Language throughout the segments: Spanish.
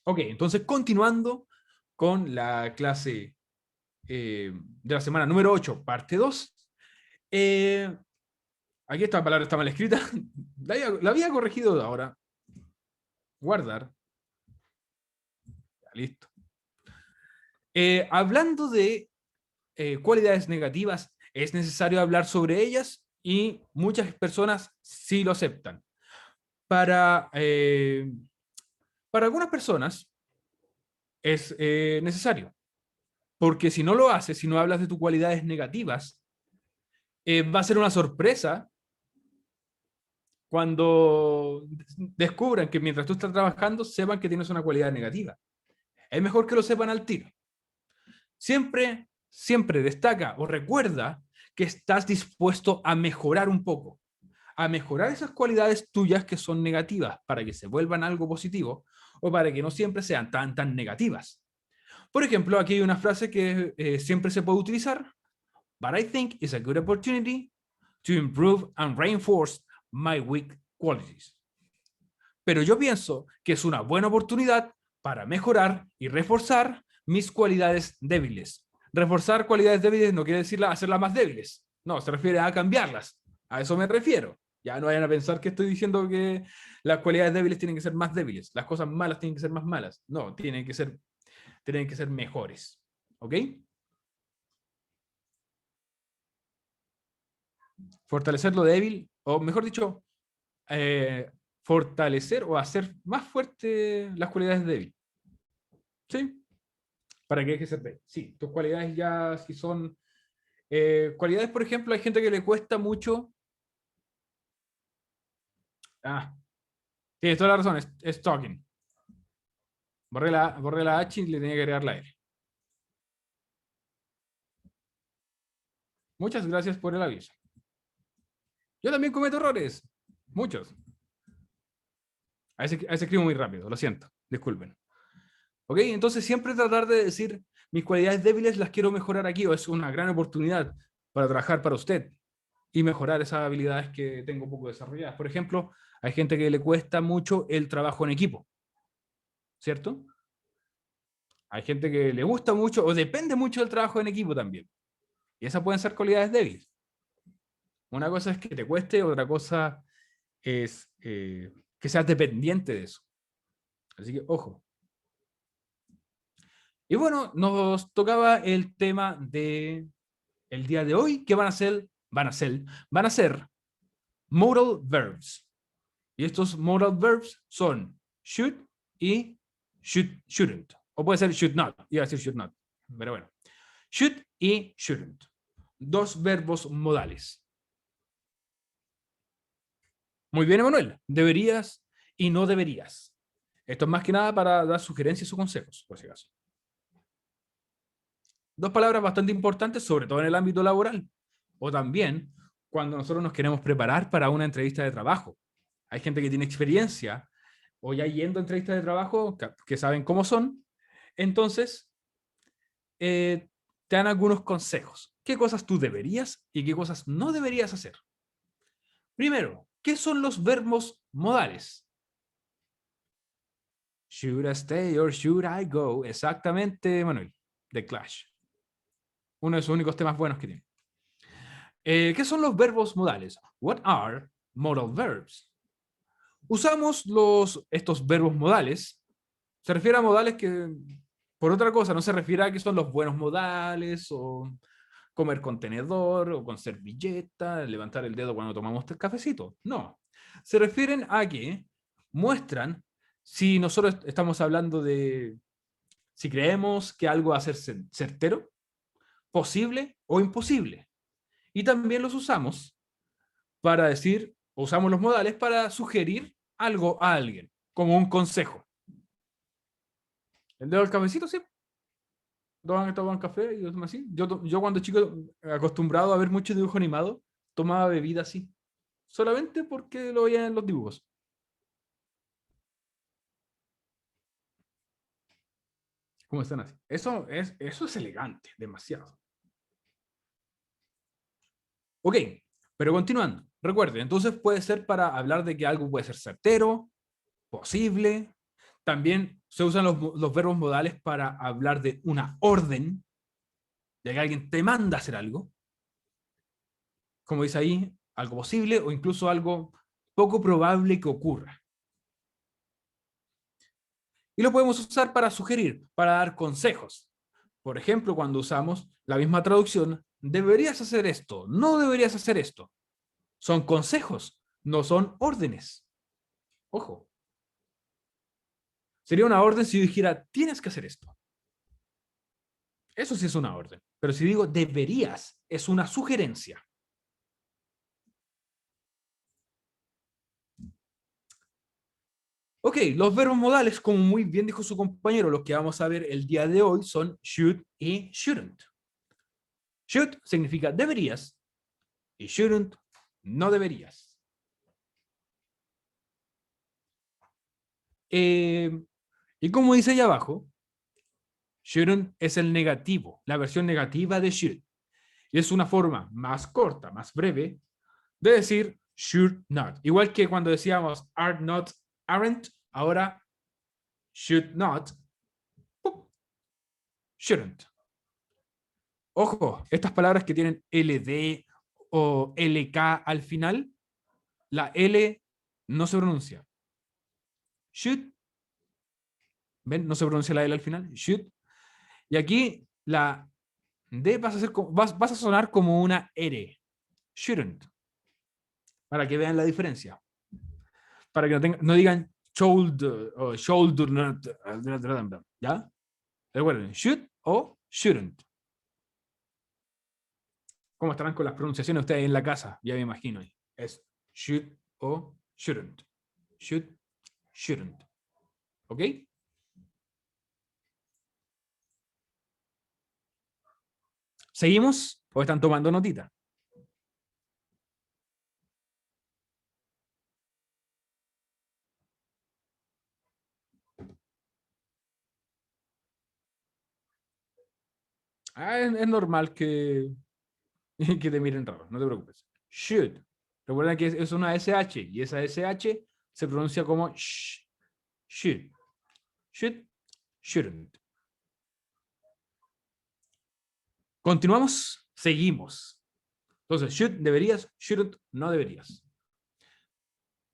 Ok, entonces continuando con la clase de la semana número 8, parte 2. Eh, Aquí esta palabra está mal escrita. La había corregido ahora. Guardar. Ya, listo. Hablando de cualidades negativas, es necesario hablar sobre ellas y muchas personas sí lo aceptan. Para, para algunas personas es necesario, porque si no lo haces, si no hablas de tus cualidades negativas, va a ser una sorpresa cuando descubran que mientras tú estás trabajando, sepan que tienes una cualidad negativa. Es mejor que lo sepan al tiro. Siempre, siempre destaca o recuerda que estás dispuesto a mejorar un poco, a mejorar esas cualidades tuyas que son negativas para que se vuelvan algo positivo o para que no siempre sean tan negativas. Por ejemplo, aquí hay una frase que siempre se puede utilizar, but I think it's a good opportunity to improve and reinforce my weak qualities. Pero yo pienso que es una buena oportunidad para mejorar y reforzar mis cualidades débiles. Reforzar cualidades débiles no quiere decir hacerlas más débiles. No, se refiere a cambiarlas. A eso me refiero. Ya no vayan a pensar que estoy diciendo que las cualidades débiles tienen que ser más débiles. Las cosas malas tienen que ser más malas. No, tienen que ser mejores. ¿Ok? Fortalecer lo débil, o mejor dicho, fortalecer o hacer más fuerte las cualidades débiles. ¿Sí? Para que deje ser débil. Sí, tus cualidades ya si son... cualidades, por ejemplo, hay gente que le cuesta mucho... Ah, tienes toda la razón, es talking. Borré la H y le tenía que agregar la R. Muchas gracias por el aviso. Yo también cometo errores. Muchos. A veces escribo muy rápido, lo siento. Disculpen. ¿Ok? Entonces siempre tratar de decir, mis cualidades débiles las quiero mejorar aquí, o es una gran oportunidad para trabajar para usted y mejorar esas habilidades que tengo poco desarrolladas. Por ejemplo, hay gente que le cuesta mucho el trabajo en equipo, ¿cierto? Hay gente que le gusta mucho o depende mucho del trabajo en equipo también. Y esas pueden ser cualidades débiles. Una cosa es que te cueste, otra cosa es que seas dependiente de eso. Así que, ojo. Y bueno, nos tocaba el tema de el día de hoy, que van a ser modal verbs. Y estos modal verbs son should y shouldn't. O puede ser should not. Iba a decir should not. Pero bueno. Should y shouldn't. Dos verbos modales. Muy bien, Emanuel. Deberías y no deberías. Esto es más que nada para dar sugerencias o consejos, por si acaso. Dos palabras bastante importantes, sobre todo en el ámbito laboral. O también cuando nosotros nos queremos preparar para una entrevista de trabajo. Hay gente que tiene experiencia o ya yendo a entrevistas de trabajo que saben cómo son. Entonces, te dan algunos consejos. ¿Qué cosas tú deberías y qué cosas no deberías hacer? Primero, ¿qué son los verbos modales? Should I stay or should I go? Exactamente, Manuel, de Clash. Uno de sus únicos temas buenos que tiene. ¿Qué son los verbos modales? What are modal verbs? Usamos estos verbos modales. Se refiere a modales que, por otra cosa, no se refiere a que son los buenos modales o comer con tenedor o con servilleta, levantar el dedo cuando tomamos el cafecito. No. Se refieren a que muestran si nosotros estamos hablando de si creemos que algo va a ser certero, posible o imposible. Y también los usamos para decir, usamos los modales para sugerir algo a alguien, como un consejo. El dedo del cafecito, sí. Toman café y yo tomo así. Yo cuando chico, acostumbrado a ver mucho dibujo animado, tomaba bebida así. Solamente porque lo veía en los dibujos. ¿Cómo están así? Eso es elegante, demasiado. Ok, pero continuando. Recuerde, entonces puede ser para hablar de que algo puede ser certero, posible, También se usan los verbos modales para hablar de una orden, de que alguien te manda a hacer algo, como dice ahí, algo posible o incluso algo poco probable que ocurra. Y lo podemos usar para sugerir, para dar consejos. Por ejemplo, cuando usamos la misma traducción, deberías hacer esto, no deberías hacer esto. Son consejos, no son órdenes. Ojo. Sería una orden si yo dijera, tienes que hacer esto. Eso sí es una orden. Pero si digo deberías, es una sugerencia. Ok, los verbos modales, como muy bien dijo su compañero, los que vamos a ver el día de hoy son should y shouldn't. Should significa deberías y shouldn't no deberías. Y como dice ahí abajo, shouldn't es el negativo, la versión negativa de should. Y es una forma más corta, más breve, de decir should not. Igual que cuando decíamos are not, aren't, ahora should not, shouldn't. Ojo, estas palabras que tienen LD o LK al final, la L no se pronuncia. Should, ¿ven? No se pronuncia la L al final, should. Y aquí la D vas a sonar como una R. Shouldn't. Para que vean la diferencia. Para que no digan shoulder o shoulder not. ¿Ya? Recuerden, should o shouldn't. ¿Cómo estarán con las pronunciaciones ustedes en la casa? Ya me imagino. Es should o shouldn't. Should, shouldn't. ¿Ok? ¿Seguimos o están tomando notita? Es normal que te miren raro, no te preocupes. Should. Recuerda que es una SH y esa SH se pronuncia como sh. Should. Should. Shouldn't. Continuamos. Seguimos. Entonces, should, deberías, shouldn't, no deberías.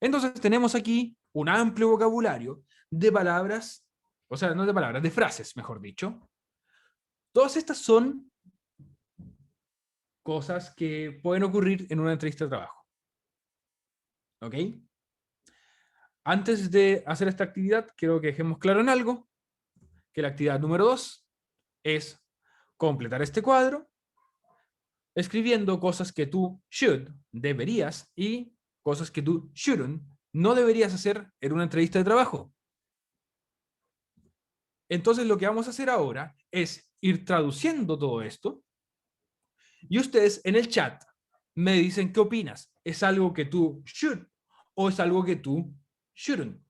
Entonces, tenemos aquí un amplio vocabulario de palabras, o sea, no de palabras, de frases, mejor dicho. Todas estas son cosas que pueden ocurrir en una entrevista de trabajo. ¿Ok? Antes de hacer esta actividad, quiero que dejemos claro en algo, que la actividad número 2 es completar este cuadro escribiendo cosas que tú should, deberías, y cosas que tú shouldn't, no deberías hacer en una entrevista de trabajo. Entonces lo que vamos a hacer ahora es ir traduciendo todo esto y ustedes en el chat me dicen qué opinas. ¿Es algo que tú should o es algo que tú shouldn't?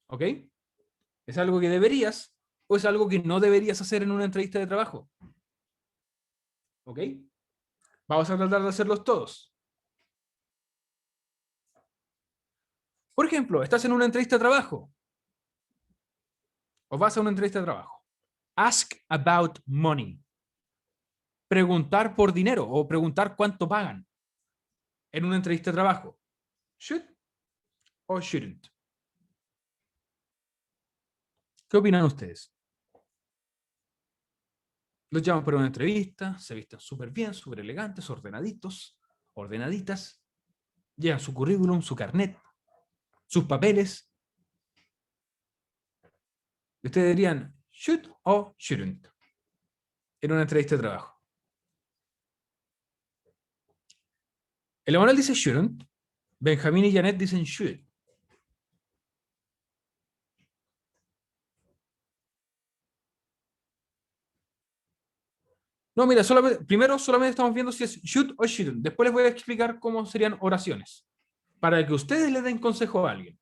¿Ok? ¿Es algo que deberías o es algo que no deberías hacer en una entrevista de trabajo? ¿Ok? Vamos a tratar de hacerlos todos. Por ejemplo, estás en una entrevista de trabajo o vas a una entrevista de trabajo. Ask about money. Preguntar por dinero o preguntar cuánto pagan en una entrevista de trabajo. Should o shouldn't. ¿Qué opinan ustedes? Los llaman para una entrevista, se visten súper bien, súper elegantes, ordenaditos, ordenaditas, llevan su currículum, su carnet, sus papeles. Y ustedes dirían, should o shouldn't, en una entrevista de trabajo. El Emanuel dice shouldn't, Benjamín y Janet dicen should. No, mira, primero solamente estamos viendo si es should o shouldn't. Después les voy a explicar cómo serían oraciones, para que ustedes le den consejo a alguien.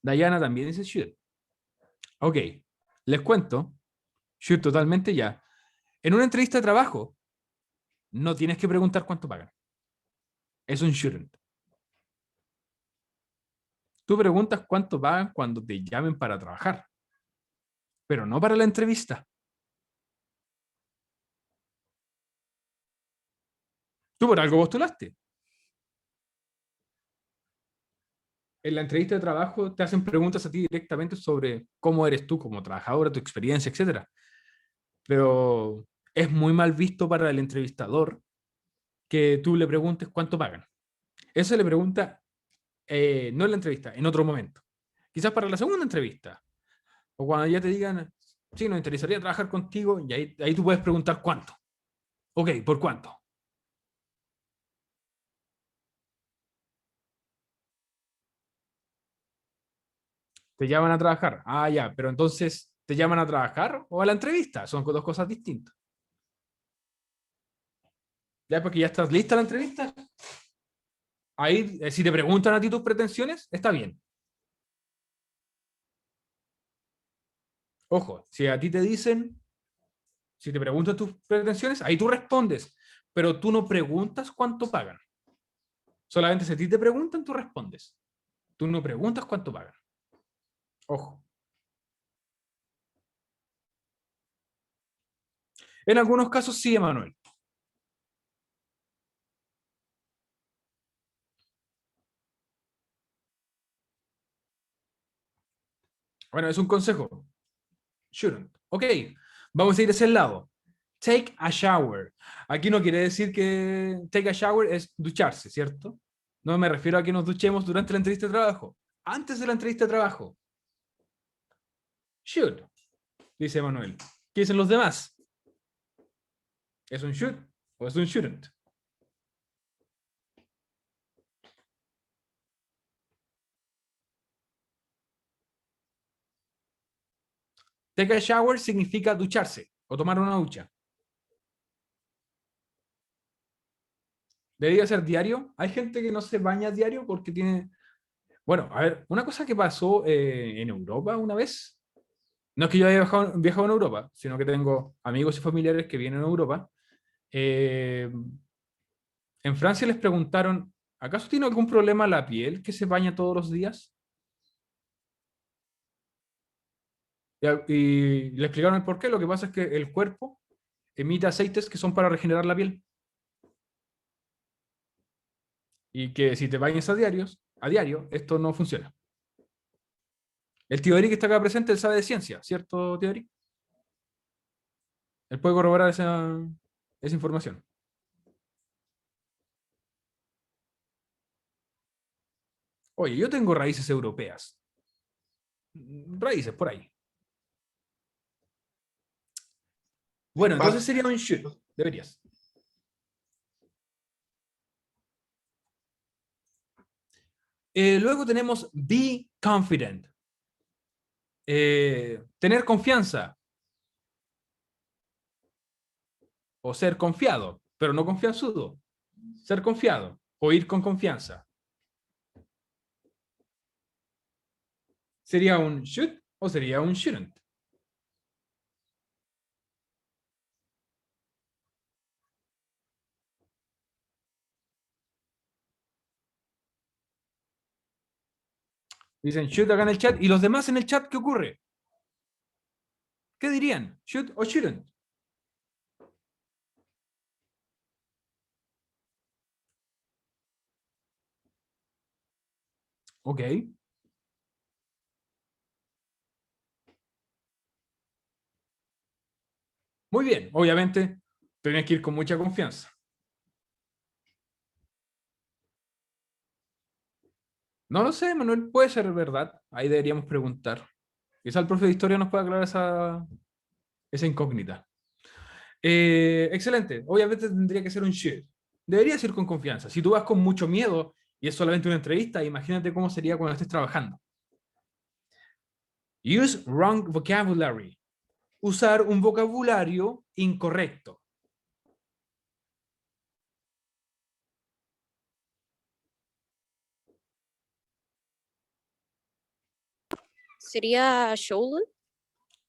Diana también dice should. Ok, les cuento, should totalmente ya. En una entrevista de trabajo, no tienes que preguntar cuánto pagan. Es un shouldn't. Tú preguntas cuánto pagan cuando te llamen para trabajar, pero no para la entrevista. Tú por algo postulaste. En la entrevista de trabajo te hacen preguntas a ti directamente sobre cómo eres tú como trabajadora, tu experiencia, etcétera. Pero es muy mal visto para el entrevistador que tú le preguntes cuánto pagan. Eso le pregunta, no en la entrevista, en otro momento. Quizás para la segunda entrevista. O cuando ya te digan, sí, nos interesaría trabajar contigo, y ahí tú puedes preguntar cuánto. Ok, ¿por cuánto? Te llaman a trabajar. Ah, ya, pero entonces, ¿te llaman a trabajar o a la entrevista? Son dos cosas distintas. Ya, porque ya estás lista la entrevista. Ahí, si te preguntan a ti tus pretensiones, está bien. Ojo, si a ti te dicen, si te preguntan tus pretensiones, ahí tú respondes, pero tú no preguntas cuánto pagan. Solamente si a ti te preguntan, tú respondes. Tú no preguntas cuánto pagan. Ojo. En algunos casos sí, Emanuel. Bueno, es un consejo. Shouldn't. Ok, vamos a ir hacia el lado. Take a shower. Aquí no quiere decir que take a shower es ducharse, ¿cierto? No me refiero a que nos duchemos durante la entrevista de trabajo. Antes de la entrevista de trabajo. Should, dice Manuel. ¿Qué dicen los demás? ¿Es un should o es un shouldn't? Take a shower significa ducharse o tomar una ducha. ¿Debería ser diario? Hay gente que no se baña diario porque tiene... Bueno, a ver, una cosa que pasó en Europa una vez, no es que yo haya viajado en Europa, sino que tengo amigos y familiares que vienen a Europa. Eh, en Francia les preguntaron, ¿acaso tiene algún problema la piel que se baña todos los días? Y le explicaron el por qué. Lo que pasa es que el cuerpo emite aceites que son para regenerar la piel. Y que si te bañas a diario, esto no funciona. El tío Eric que está acá presente, él sabe de ciencia, ¿cierto, tío Eric? Él puede corroborar esa información. Oye, yo tengo raíces europeas. Raíces, por ahí. Bueno, entonces sería un should. Deberías. Luego tenemos be confident. Tener confianza. O ser confiado, pero no confianzudo. Ser confiado o ir con confianza. ¿Sería un should o sería un shouldn't? Dicen should acá en el chat. ¿Y los demás en el chat qué ocurre? ¿Qué dirían? ¿Should o shouldn't? Ok. Muy bien. Obviamente, tenés que ir con mucha confianza. No lo sé, Manuel. Puede ser verdad. Ahí deberíamos preguntar. Quizá el profe de historia nos pueda aclarar esa incógnita. Excelente. Obviamente tendría que ser un should. Deberías ir con confianza. Si tú vas con mucho miedo y es solamente una entrevista, imagínate cómo sería cuando estés trabajando. Use wrong vocabulary. Usar un vocabulario incorrecto. Sería should,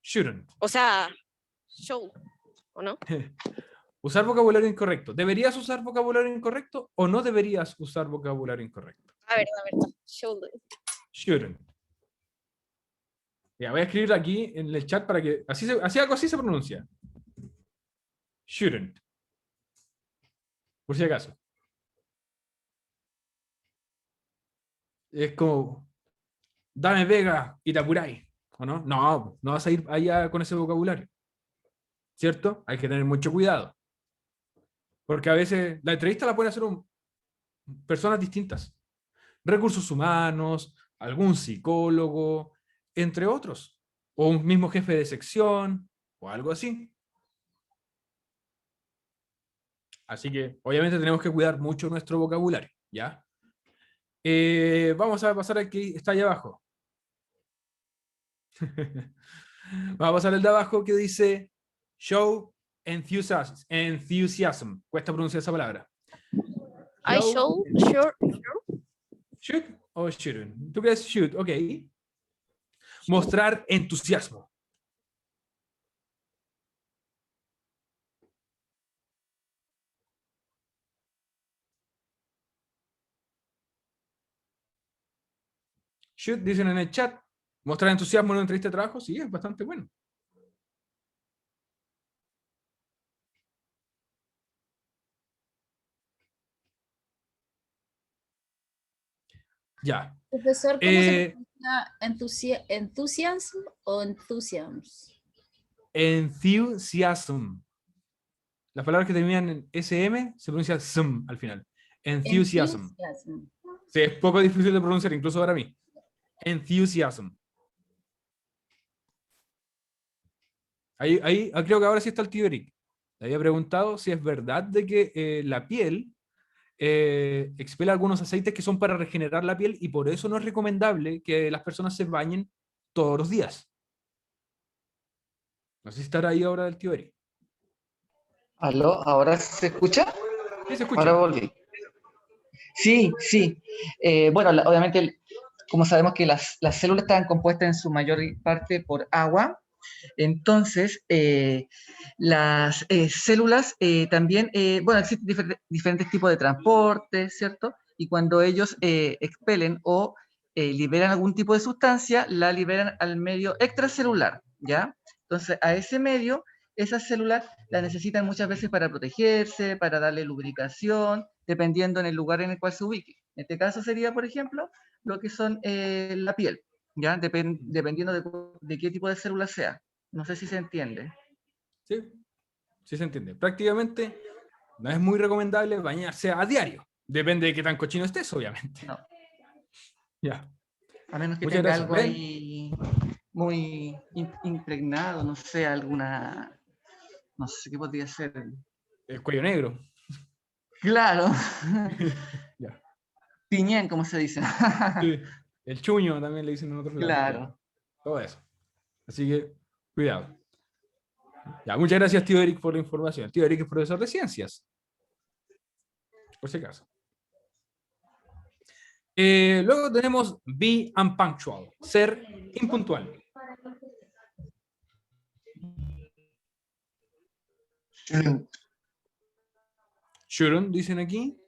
Shouldn't. o sea, should, ¿o no? Usar vocabulario incorrecto. ¿Deberías usar vocabulario incorrecto o no deberías usar vocabulario incorrecto? A ver, should. Shouldn't. Ya, voy a escribir aquí en el chat para que así algo así se pronuncia. Shouldn't. Por si acaso. Es como, dame Vega y te apuráis. ¿O no? No, no vas a ir allá con ese vocabulario. ¿Cierto? Hay que tener mucho cuidado. Porque a veces la entrevista la pueden hacer personas distintas. Recursos humanos, algún psicólogo, entre otros. O un mismo jefe de sección, o algo así. Así que, obviamente, tenemos que cuidar mucho nuestro vocabulario, ¿ya? Vamos a pasar al que está ahí abajo. Vamos a pasar el de abajo que dice show enthusiasm. Cuesta pronunciar esa palabra. I Show, should, sure. should o shouldn't. ¿Tú crees should? Ok. Mostrar entusiasmo. Should, dicen en el chat. Mostrar entusiasmo en una entrevista de trabajo, sí, es bastante bueno. Ya. Profesor, ¿cómo se pronuncia enthusiasm o enthusiasms? Enthusiasm. Las palabras que terminan en SM se pronuncia sm al final. Enthusiasm. Enthusiasm. Sí, es poco difícil de pronunciar, incluso para mí. Enthusiasm. Creo que ahora sí está el tío Eric. Le había preguntado si es verdad de que la piel expela algunos aceites que son para regenerar la piel y por eso no es recomendable que las personas se bañen todos los días. No sé si estará ahí ahora el tío Eric. ¿Aló? ¿Ahora se escucha? Sí, se escucha. Ahora volví. Sí, sí. Bueno, obviamente, como sabemos que las células están compuestas en su mayor parte por agua, entonces las células también, bueno, existen diferentes tipos de transporte, ¿cierto? Y cuando ellos expelen o liberan algún tipo de sustancia, la liberan al medio extracelular, ¿ya? Entonces, a ese medio, esas células las necesitan muchas veces para protegerse, para darle lubricación, dependiendo en el lugar en el cual se ubique. En este caso sería, por ejemplo, lo que son la piel, ¿ya? Dependiendo de qué tipo de célula sea. No sé si se entiende. Sí, sí se entiende. Prácticamente no es muy recomendable bañarse a diario. Depende de qué tan cochino estés, obviamente. No. Ya. A menos que Muchas tenga gracias. algo ahí muy impregnado, no sé, alguna, no sé qué podría ser. El cuello negro. Claro. Ya. Piñén, como se dice. Sí. El chuño también le dicen en otros lados. Claro. Todo eso. Así que, cuidado. Ya, muchas gracias, tío Eric, por la información. Tío Eric es profesor de ciencias. Por si acaso. Luego tenemos be unpunctual, ser impuntual. Shouldn't, dicen aquí.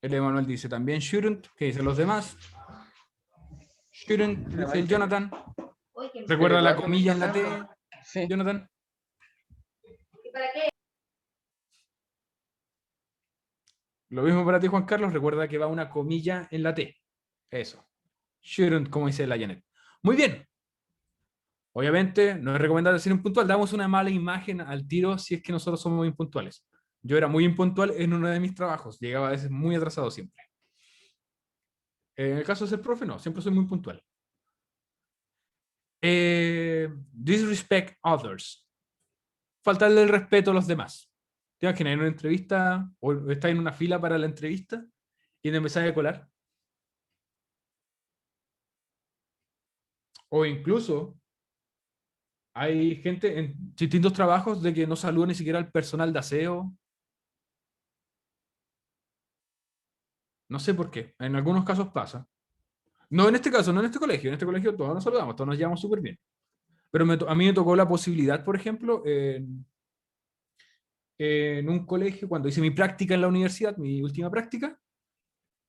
El Emanuel dice también shouldn't. ¿Qué dicen los demás? Shouldn't, dice el Jonathan. ¿Recuerda la comilla en la T, Sí. Jonathan? Lo mismo para ti, Juan Carlos. Recuerda que va una comilla en la T. Eso. Shouldn't, como dice la Janet. Muy bien. Obviamente, no es recomendable ser impuntual. Damos una mala imagen al tiro si es que nosotros somos impuntuales. Yo era muy impuntual en uno de mis trabajos. Llegaba a veces muy atrasado siempre. En el caso de ser profe, no. Siempre soy muy puntual. Disrespect others. Faltarle el respeto a los demás. ¿Te imaginas en una entrevista o estás en una fila para la entrevista y te empezás a colar? O incluso hay gente en distintos trabajos de que no saluda ni siquiera al personal de aseo. No sé por qué. En algunos casos pasa. No en este caso, no en este colegio. En este colegio todos nos saludamos, todos nos llevamos súper bien. Pero a mí me tocó la posibilidad, por ejemplo, en un colegio, cuando hice mi práctica en la universidad, mi última práctica,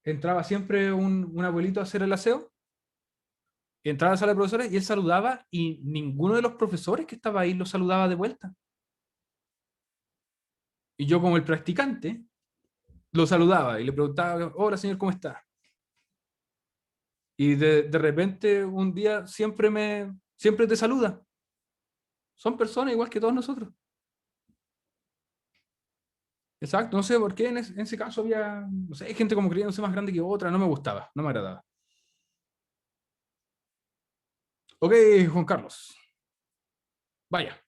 entraba siempre un abuelito a hacer el aseo, entraba a la sala de profesores y él saludaba y ninguno de los profesores que estaba ahí lo saludaba de vuelta. Y yo como el practicante lo saludaba y le preguntaba, hola señor, ¿cómo está? Y de repente un día siempre te saluda. Son personas igual que todos nosotros. Exacto, no sé por qué en ese caso había, no sé, gente como creyéndose más grande que otra, no me gustaba, no me agradaba. Ok, Juan Carlos. Vaya.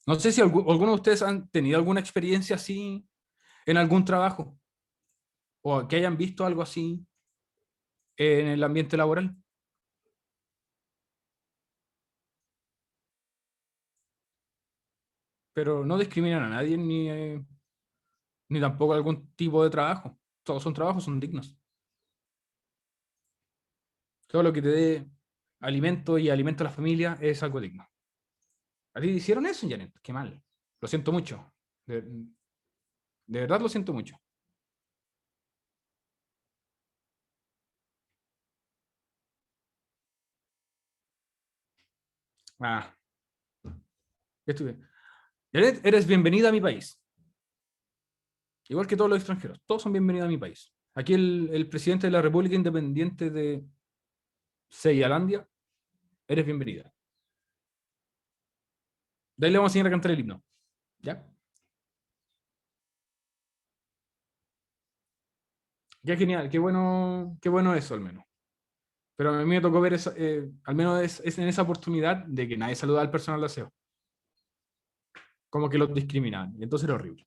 No sé si alguno de ustedes han tenido alguna experiencia así en algún trabajo o que hayan visto algo así en el ambiente laboral. Pero no discriminan a nadie ni tampoco algún tipo de trabajo. Todos son trabajos, son dignos. Todo lo que te dé alimento y alimento a la familia es algo digno. ¿A ti te hicieron eso, Janet? Qué mal. Lo siento mucho. De verdad lo siento mucho. Ah, estuve. Janet, eres bienvenida a mi país. Igual que todos los extranjeros. Todos son bienvenidos a mi país. Aquí el presidente de la República Independiente de Ceyalandia, eres bienvenida. De ahí le vamos a enseñar a cantar el himno. ¿Ya? Qué genial, qué bueno eso al menos. Pero a mí me tocó ver eso, al menos es en esa oportunidad de que nadie saludaba al personal de aseo. Como que los discriminaban. Y entonces era horrible.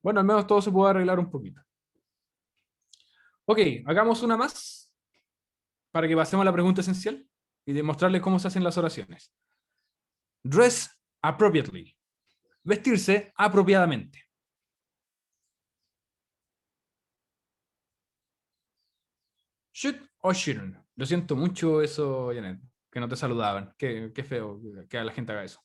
Bueno, al menos todo se puede arreglar un poquito. Ok, hagamos una más para que pasemos a la pregunta esencial y demostrarles cómo se hacen las oraciones. Dress appropriately. Vestirse apropiadamente. Should o shouldn't. Lo siento mucho eso, Janet, que no te saludaban. Qué feo que a la gente haga eso.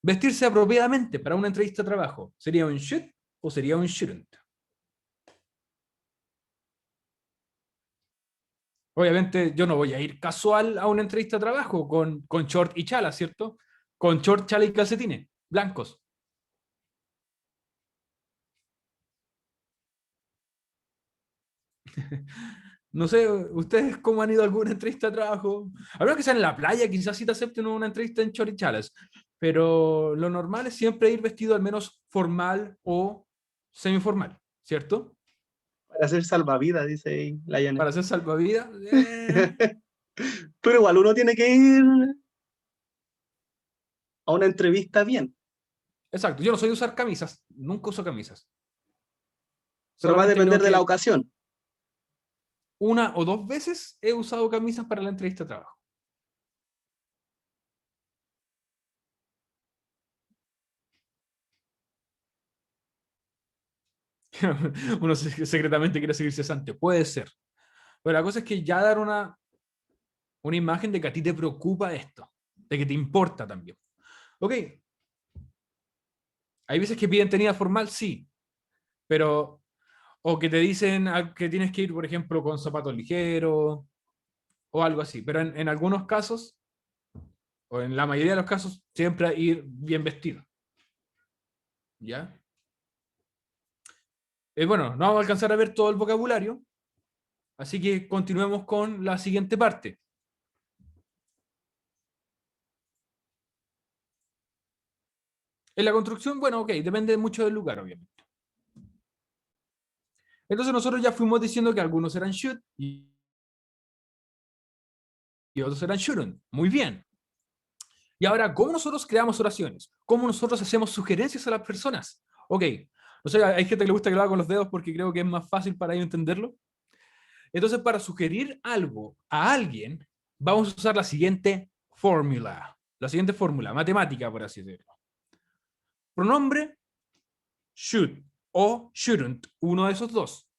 Vestirse apropiadamente para una entrevista de trabajo. ¿Sería un should o sería un shouldn't? Obviamente yo no voy a ir casual a una entrevista de trabajo con short y chala, ¿cierto? Con short, chala y calcetines blancos. No sé, ¿ustedes cómo han ido a alguna entrevista de trabajo? A menos que sea en la playa, quizás sí te acepten una entrevista en short y chalas. Pero lo normal es siempre ir vestido al menos formal o semiformal, ¿cierto? Para hacer salvavidas, dice ahí la Janet. Para hacer salvavidas. Pero igual uno tiene que ir a una entrevista bien. Exacto, yo no soy de usar camisas, nunca uso camisas. Pero va a Solamente creo depender de la que ocasión. una o dos veces he usado camisas para la entrevista de trabajo. Uno secretamente quiere seguir cesante, puede ser. Pero la cosa es que ya dar una imagen de que a ti te preocupa esto, de que te importa también. Ok, hay veces que piden tenida formal, sí, pero o que te dicen que tienes que ir, por ejemplo, con zapatos ligeros o algo así, pero en algunos casos, o en la mayoría de los casos, siempre ir bien vestido. ¿Ya? Bueno, no vamos a alcanzar a ver todo el vocabulario, así que continuemos con la siguiente parte. En la construcción, bueno, ok, depende mucho del lugar, obviamente. Entonces nosotros ya fuimos diciendo que algunos eran should y otros eran shouldn't. Muy bien. Y ahora, ¿cómo nosotros creamos oraciones? ¿Cómo nosotros hacemos sugerencias a las personas? Ok, o sea, hay gente que le gusta que lo haga con los dedos porque creo que es más fácil para ellos entenderlo. Entonces, para sugerir algo a alguien, vamos a usar la siguiente fórmula. La siguiente fórmula, matemática, por así decirlo. Pronombre, should o shouldn't, uno de esos dos.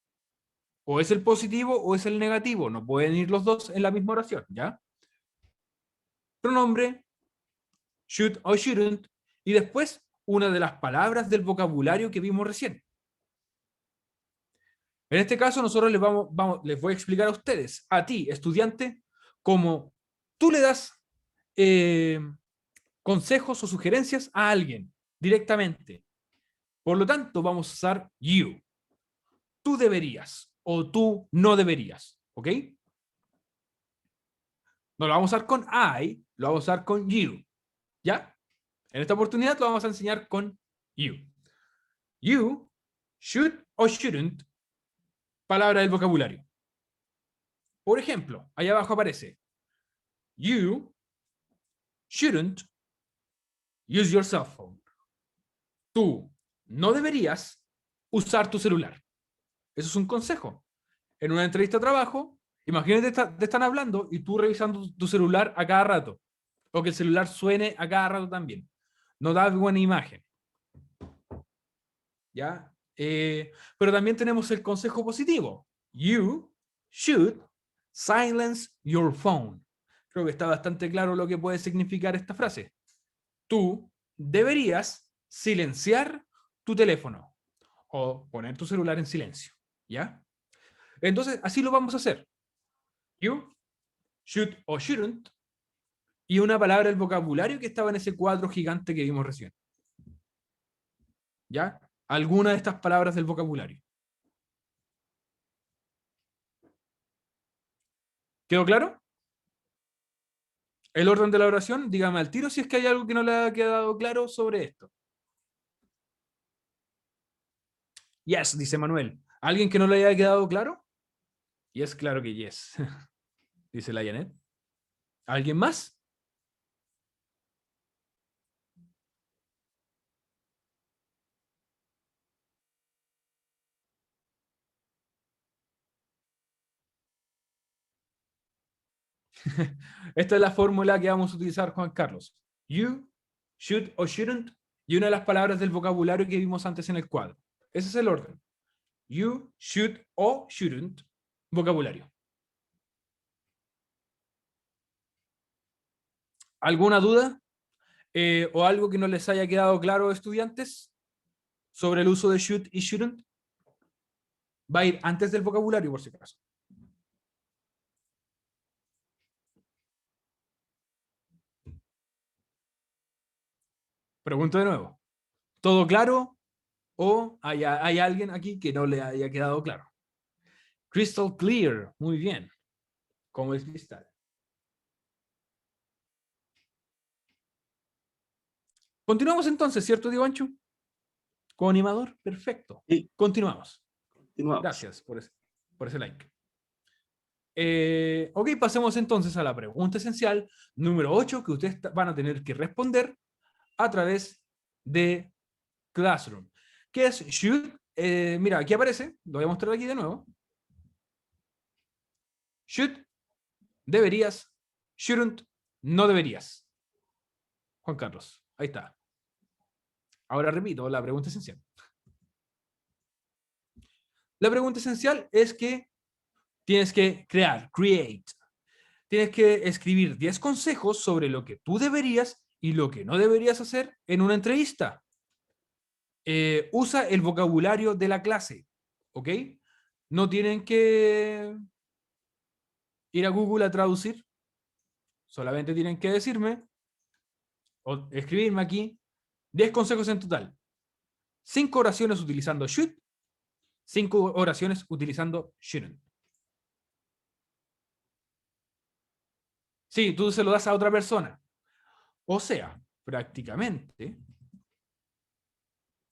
O es el positivo o es el negativo. No pueden ir los dos en la misma oración, ¿ya? Pronombre, should o shouldn't, y después una de las palabras del vocabulario que vimos recién. En este caso, nosotros les voy a explicar a ustedes, a ti, estudiante, cómo tú le das consejos o sugerencias a alguien directamente. Por lo tanto, vamos a usar you. Tú deberías o tú no deberías, ¿ok? No lo vamos a usar con I, lo vamos a usar con you, ¿ya? En esta oportunidad lo vamos a enseñar con you. You should or shouldn't, palabra del vocabulario. Por ejemplo, ahí abajo aparece you shouldn't use your cell phone. Tú no deberías usar tu celular. Eso es un consejo. En una entrevista de trabajo, imagínate te están hablando y tú revisando tu celular a cada rato. O que el celular suene a cada rato también. No da buena imagen. ¿Ya? Pero también tenemos el consejo positivo. You should silence your phone. Creo que está bastante claro lo que puede significar esta frase. Tú deberías silenciar tu teléfono o poner tu celular en silencio. ¿Ya? Entonces, así lo vamos a hacer. You should o shouldn't y una palabra del vocabulario que estaba en ese cuadro gigante que vimos recién. ¿Ya? Alguna de estas palabras del vocabulario. ¿Quedó claro? El orden de la oración, dígame al tiro si es que hay algo que no le ha quedado claro sobre esto. Yes, dice Manuel. ¿Alguien que no le haya quedado claro? Yes, claro que yes. Dice la Janet. ¿Alguien más? Esta es la fórmula que vamos a utilizar, Juan Carlos. You, should o shouldn't, y una de las palabras del vocabulario que vimos antes en el cuadro. Ese es el orden. You, should o shouldn't, vocabulario. ¿Alguna duda? ¿O algo que no les haya quedado claro, estudiantes, sobre el uso de should y shouldn't? Va a ir antes del vocabulario, por si acaso. Pregunto de nuevo. ¿Todo claro? ¿O hay alguien aquí que no le haya quedado claro? Crystal clear. Muy bien. Como el cristal. Continuamos entonces, ¿cierto, Diego Ancho? Como animador, perfecto. Sí. Continuamos. Continuamos. Gracias por ese like. Ok, pasemos entonces a la pregunta esencial número 8 que ustedes van a tener que responder a través de Classroom. ¿Qué es should? Mira, aquí aparece, lo voy a mostrar aquí de nuevo. Should, deberías, shouldn't, no deberías. Juan Carlos, ahí está. Ahora repito, la pregunta esencial. La pregunta esencial es que tienes que create. Tienes que escribir 10 consejos sobre lo que tú deberías y lo que no deberías hacer en una entrevista. Usa el vocabulario de la clase, ¿ok? No tienen que ir a Google a traducir. Solamente tienen que decirme o escribirme aquí 10 consejos en total. 5 oraciones utilizando should, 5 oraciones utilizando shouldn't. Sí, tú se lo das a otra persona. O sea, prácticamente,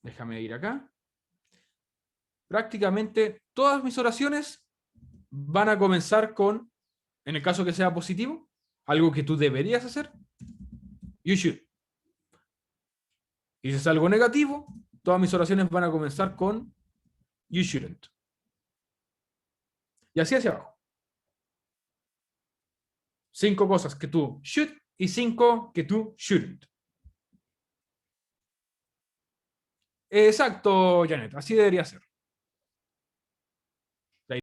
déjame ir acá, prácticamente todas mis oraciones van a comenzar con, en el caso que sea positivo, algo que tú deberías hacer, you should. Y si es algo negativo, todas mis oraciones van a comenzar con you shouldn't. Y así hacia abajo. 5 cosas que tú should y 5 que tú shouldn't. Exacto, Janet, así debería ser.